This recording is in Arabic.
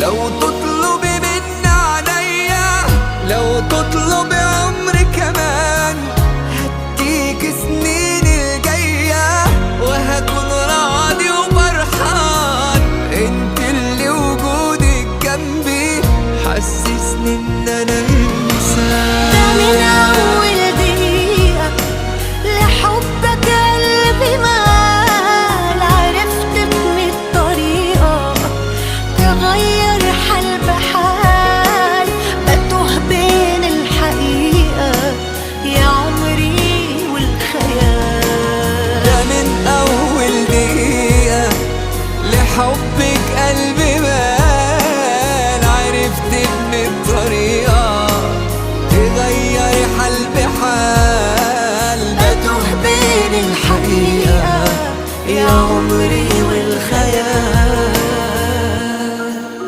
لو تطلبي من عينيا، لو تطلبي عمري كمان، هديك سنين الجاية وهكون راضي وفرحان. انت اللي وجودك جنبي حسسني ان انا انسان. ده من اول دقيقة لحبك قلبي مال، عرفت بمية طريقة تغير حال بحال، بتوه بين الحقيقة يا عمري والخيال. ده من اول دقيقة لحب